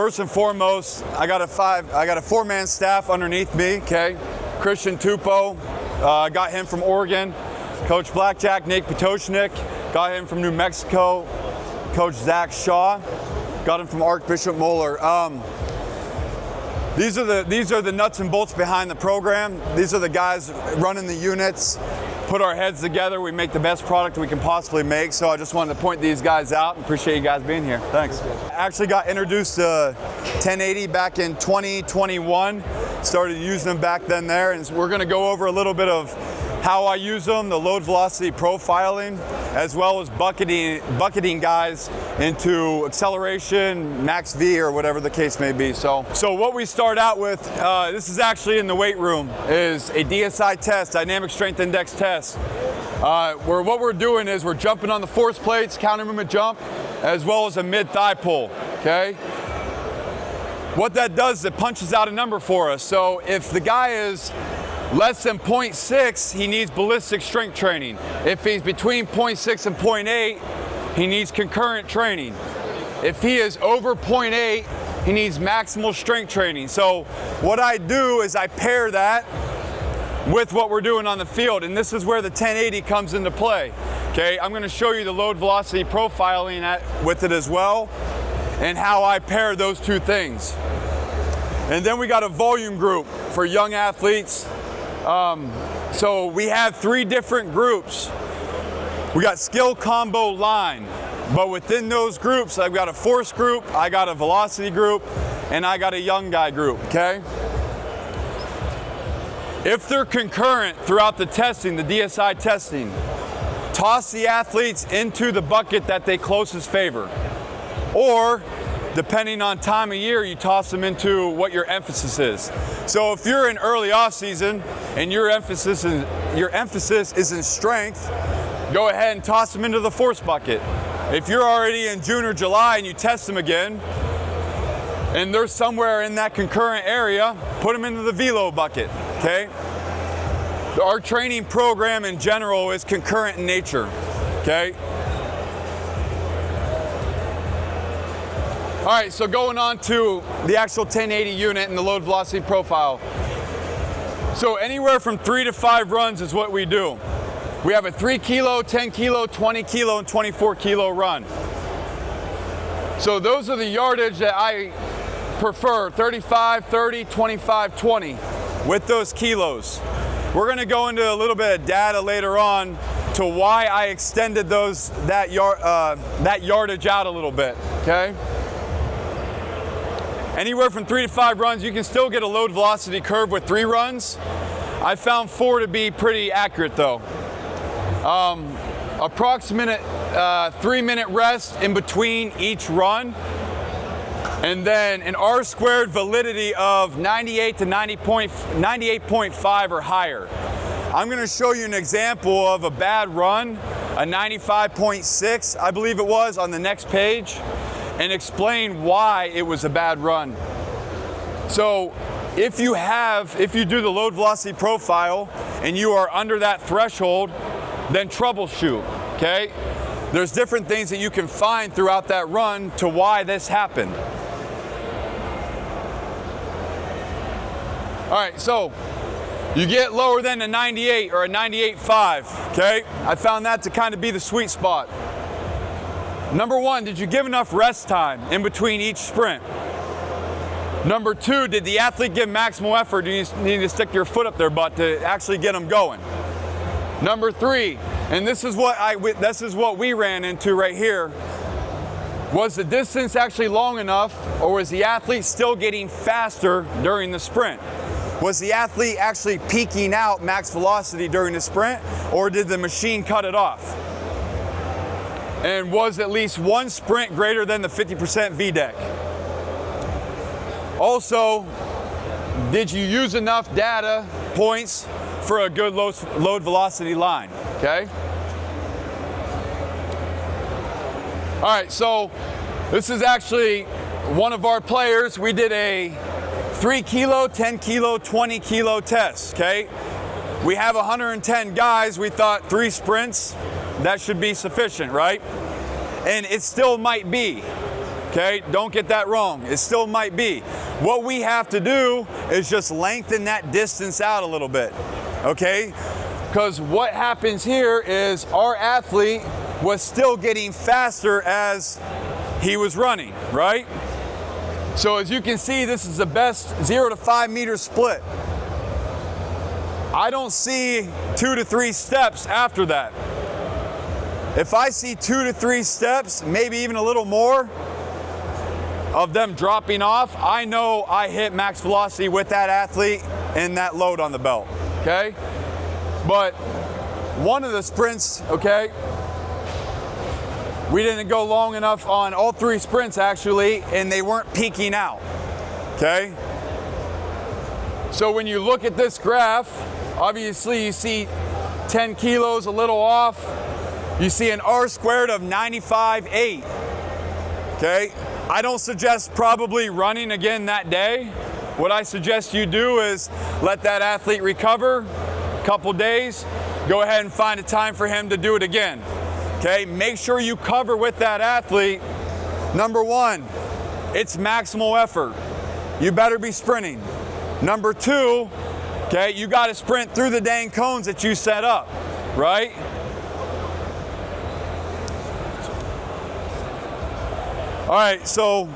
First and foremost, I got a four-man staff underneath me, okay? Christian Tupou, got him from Oregon. Coach Blackjack, Nate Potoshnik, got him from New Mexico. Coach Zach Shaw, got him from Archbishop Moeller. These are the nuts and bolts behind the program. These are the guys running the units. Put our heads together, we make the best product we can possibly make. So I just wanted to point these guys out and appreciate you guys being here. Thanks. I actually got introduced to 1080 back in 2021. Started using them back then there, and we're gonna go over a little bit of how I use them, the load velocity profiling, as well as bucketing guys into acceleration, max V, or whatever the case may be. So what we start out with, this is actually in the weight room, is a DSI test, dynamic strength index test. Where what we're doing is we're jumping on the force plates, counter movement jump, as well as a mid-thigh pull, okay? What that does is it punches out a number for us. So if the guy is less than 0.6, he needs ballistic strength training. If he's between 0.6 and 0.8, he needs concurrent training. If he is over 0.8, he needs maximal strength training. So what I do is I pair that with what we're doing on the field, and this is where the 1080 comes into play. Okay, I'm gonna show you the load velocity profiling with it as well, and how I pair those two things. And then we got a volume group for young athletes. So we have 3 different groups. We got skill, combo, line, but within those groups, I've got a force group, I got a velocity group, and I got a young guy group, okay? If they're concurrent throughout the testing, the DSI testing, toss the athletes into the bucket that they closest favor. Or, depending on time of year, you toss them into what your emphasis is. So if you're in early off season and your emphasis is in strength, go ahead and toss them into the force bucket. If you're already in June or July and you test them again, and they're somewhere in that concurrent area, put them into the velo bucket, okay? Our training program in general is concurrent in nature, okay? All right, so going on to the actual 1080 unit and the load velocity profile. So anywhere from 3 to 5 runs is what we do. We have a 3 kilo, 10 kilo, 20 kilo, and 24 kilo run. So those are the yardage that I prefer, 35, 30, 25, 20, with those kilos. We're gonna go into a little bit of data later on to why I extended that yardage out a little bit, okay? Anywhere from 3 to 5 runs, you can still get a load velocity curve with 3 runs. I found 4 to be pretty accurate though. Approximate 3-minute rest in between each run. And then an R-squared validity of 98 to 98.5 or higher. I'm gonna show you an example of a bad run, a 95.6, I believe it was, on the next page, and explain why it was a bad run. So if you do the load velocity profile and you are under that threshold, then troubleshoot, okay? There's different things that you can find throughout that run to why this happened. All right, so you get lower than a 98 or a 98.5, okay? I found that to kind of be the sweet spot. Number 1, did you give enough rest time in between each sprint? Number 2, did the athlete give maximal effort? Do you need to stick your foot up their butt to actually get them going? Number 3, and this is what we ran into right here, was the distance actually long enough, or was the athlete still getting faster during the sprint? Was the athlete actually peaking out max velocity during the sprint, or did the machine cut it off? And was at least one sprint greater than the 50% VDEC? Also, did you use enough data points for a good load velocity line, okay? All right, so this is actually one of our players. We did a 3 kilo, 10 kilo, 20 kilo test, okay? We have 110 guys. We thought 3 sprints, that should be sufficient, right? And it still might be. Okay, don't get that wrong. It still might be. What we have to do is just lengthen that distance out a little bit. Okay, because what happens here is our athlete was still getting faster as he was running, right? So as you can see, this is the best 0 to 5 meter split. I don't see 2 to 3 steps after that. If I see 2 to 3 steps, maybe even a little more of them dropping off, I know I hit max velocity with that athlete and that load on the belt, okay? But one of the sprints, okay, we didn't go long enough on all 3 sprints actually, and they weren't peaking out, okay? So when you look at this graph, obviously you see 10 kilos a little off. You see an R squared of 95.8, okay? I don't suggest probably running again that day. What I suggest you do is let that athlete recover a couple days, go ahead and find a time for him to do it again, okay? Make sure you cover with that athlete. Number 1, it's maximal effort. You better be sprinting. Number 2, okay, you got to sprint through the dang cones that you set up, right? All right, so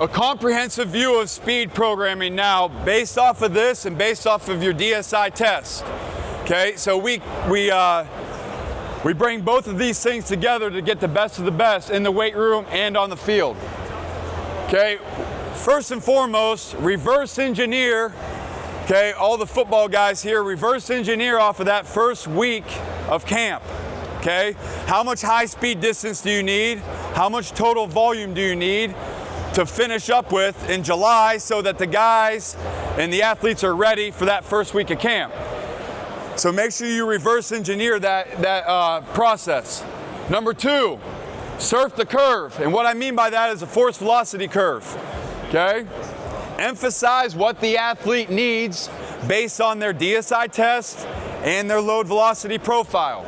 a comprehensive view of speed programming now based off of this and based off of your DSI test. Okay, so we bring both of these things together to get the best of the best in the weight room and on the field. Okay, first and foremost, reverse engineer, okay, all the football guys here, reverse engineer off of that first week of camp. Okay, how much high speed distance do you need? How much total volume do you need to finish up with in July so that the guys and the athletes are ready for that first week of camp? So make sure you reverse engineer that process. Number 2, surf the curve. And what I mean by that is a force velocity curve. Okay, emphasize what the athlete needs based on their DSI test and their load velocity profile.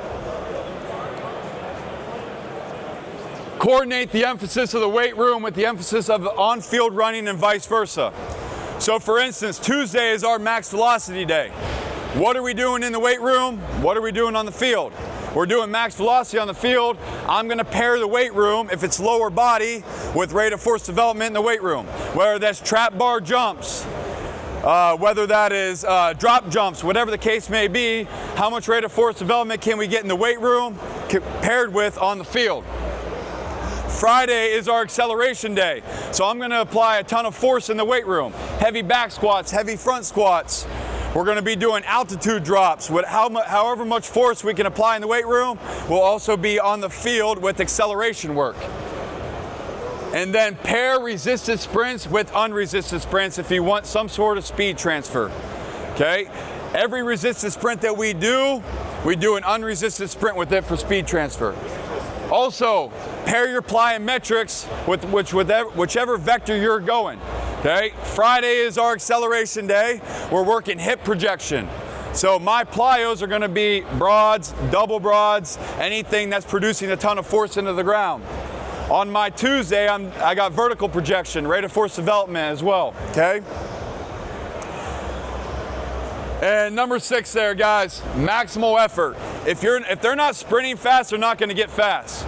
Coordinate the emphasis of the weight room with the emphasis of on-field running and vice versa. So for instance, Tuesday is our max velocity day. What are we doing in the weight room? What are we doing on the field? We're doing max velocity on the field. I'm gonna pair the weight room, if it's lower body, with rate of force development in the weight room. Whether that's trap bar jumps, whether that is drop jumps, whatever the case may be, how much rate of force development can we get in the weight room paired with on the field? Friday is our acceleration day. So I'm gonna apply a ton of force in the weight room. Heavy back squats, heavy front squats. We're gonna be doing altitude drops. However much force we can apply in the weight room will also be on the field with acceleration work. And then pair resisted sprints with unresisted sprints if you want some sort of speed transfer, okay? Every resisted sprint that we do an unresisted sprint with it for speed transfer. Also, pair your plyometrics with whichever vector you're going, okay? Friday is our acceleration day. We're working hip projection. So my plyos are gonna be broads, double broads, anything that's producing a ton of force into the ground. On my Tuesday, I got vertical projection, rate of force development as well, okay? And number 6 there, guys, maximal effort. If they're not sprinting fast, they're not gonna get fast,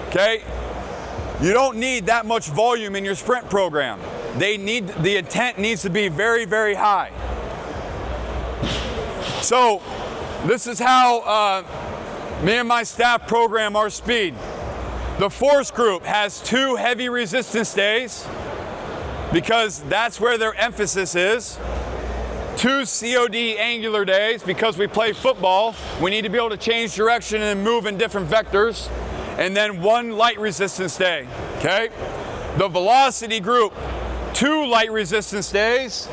okay? You don't need that much volume in your sprint program. The intent needs to be very, very high. So this is how me and my staff program our speed. The force group has 2 heavy resistance days because that's where their emphasis is. 2 COD angular days because we play football. We need to be able to change direction and move in different vectors. And then 1 light resistance day, okay? The velocity group, 2 light resistance days,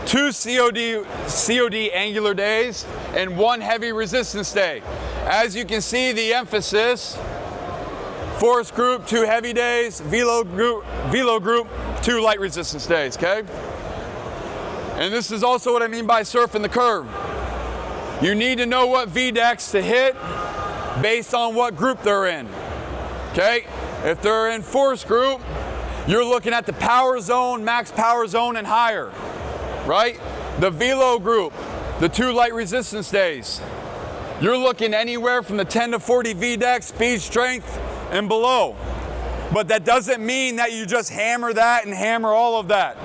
2 COD angular days, and 1 heavy resistance day. As you can see, the emphasis, force group, 2 heavy days, velo group, 2 light resistance days, okay? And this is also what I mean by surfing the curve. You need to know what VDEX to hit based on what group they're in, okay? If they're in force group, you're looking at the power zone, max power zone, and higher, right? The velo group, the 2 light resistance days, you're looking anywhere from the 10 to 40 VDEC, speed, strength, and below. But that doesn't mean that you just hammer that and hammer all of that,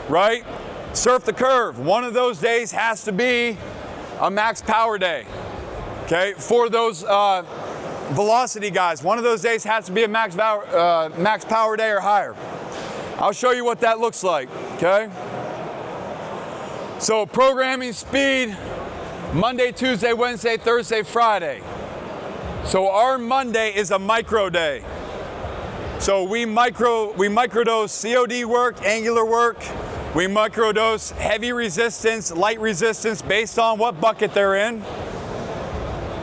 right? Surf the curve. One of those days has to be a max power day, okay? For those velocity guys, one of those days has to be a max power day or higher. I'll show you what that looks like, okay? So programming speed, Monday, Tuesday, Wednesday, Thursday, Friday. So our Monday is a micro day. So we microdose COD work, angular work. We microdose heavy resistance, light resistance based on what bucket they're in.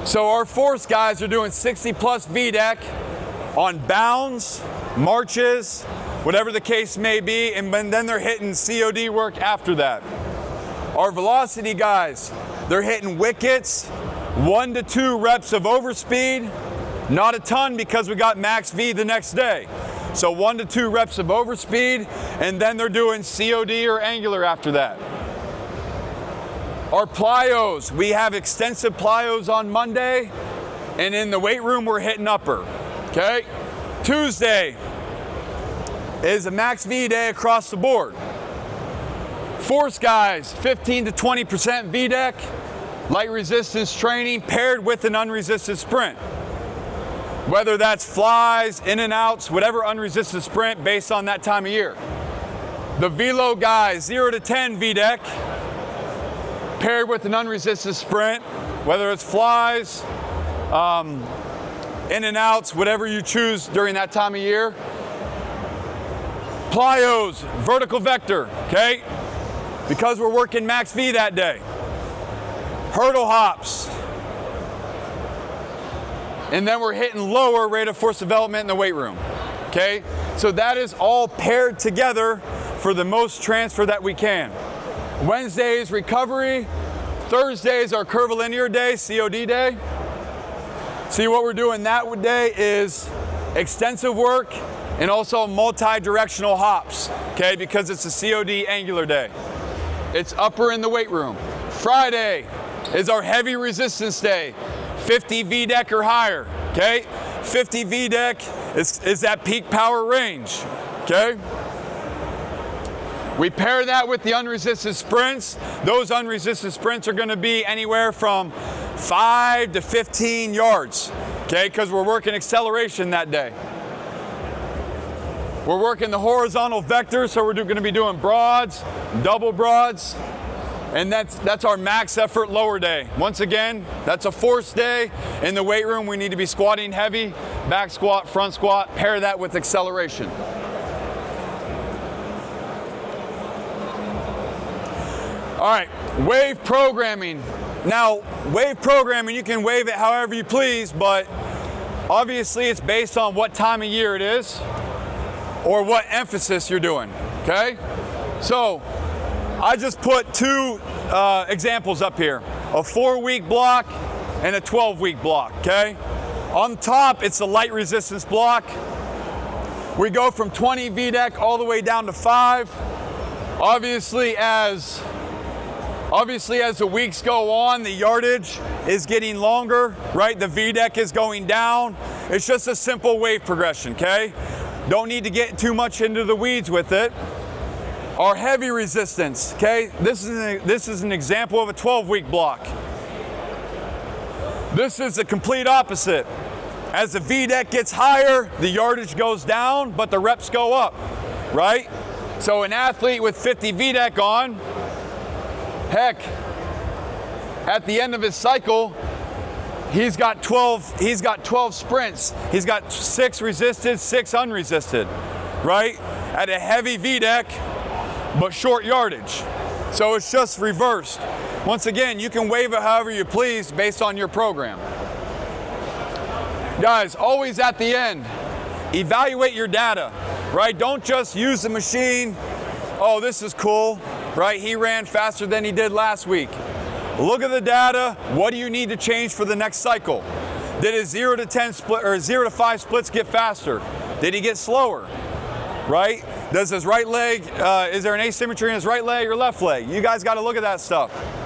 So our force guys are doing 60 plus VDEC on bounds, marches, whatever the case may be, and then they're hitting COD work after that. Our velocity guys, they're hitting wickets, 1 to 2 reps of overspeed, not a ton because we got max V the next day. So 1 to 2 reps of overspeed, and then they're doing COD or angular after that. Our plyos, we have extensive plyos on Monday, and in the weight room we're hitting upper, okay? Tuesday is a max V day across the board. Force guys, 15 to 20% VDEC, light resistance training paired with an unresisted sprint. Whether that's flies, in and outs, whatever unresisted sprint based on that time of year. The velo guys, 0 to 10 VDEC, paired with an unresisted sprint, whether it's flies, in and outs, whatever you choose during that time of year. Plyos, vertical vector, okay? Because we're working max V that day. Hurdle hops. And then we're hitting lower rate of force development in the weight room, okay? So that is all paired together for the most transfer that we can. Wednesday is recovery. Thursday is our curvilinear day, COD day. See, what we're doing that day is extensive work and also multi-directional hops, okay? Because it's a COD angular day. It's upper in the weight room. Friday is our heavy resistance day. 50 VDEC or higher, okay? 50 VDEC is that peak power range, okay? We pair that with the unresisted sprints. Those unresisted sprints are gonna be anywhere from 5 to 15 yards, okay? Because we're working acceleration that day. We're working the horizontal vector, so we're gonna be doing broads, double broads, and that's our max effort lower day. Once again, that's a force day. In the weight room, we need to be squatting heavy, back squat, front squat, pair that with acceleration. All right, wave programming. Now, wave programming, you can wave it however you please, but obviously it's based on what time of year it is or what emphasis you're doing, okay? So, I just put 2 examples up here, a 4-week block and a 12-week block, okay? On top, it's a light resistance block. We go from 20 VDEC all the way down to 5. Obviously, as the weeks go on, the yardage is getting longer, right? The VDEC is going down. It's just a simple wave progression, okay? Don't need to get too much into the weeds with it. Our heavy resistance, okay? This is an example of a 12-week block. This is the complete opposite. As the VDEC gets higher, the yardage goes down, but the reps go up, right? So an athlete with 50 VDEC on, heck, at the end of his cycle, he's got 12 sprints. He's got 6 resisted, 6 unresisted, right? At a heavy VDEC, but short yardage. So it's just reversed. Once again, you can wave it however you please based on your program. Guys, always at the end, evaluate your data, right? Don't just use the machine, oh, this is cool, right? He ran faster than he did last week. Look at the data. What do you need to change for the next cycle? Did his 0 to 10 split or 0 to 5 splits get faster? Did he get slower? Right? Does his right leg, is there an asymmetry in his right leg or left leg? You guys got to look at that stuff.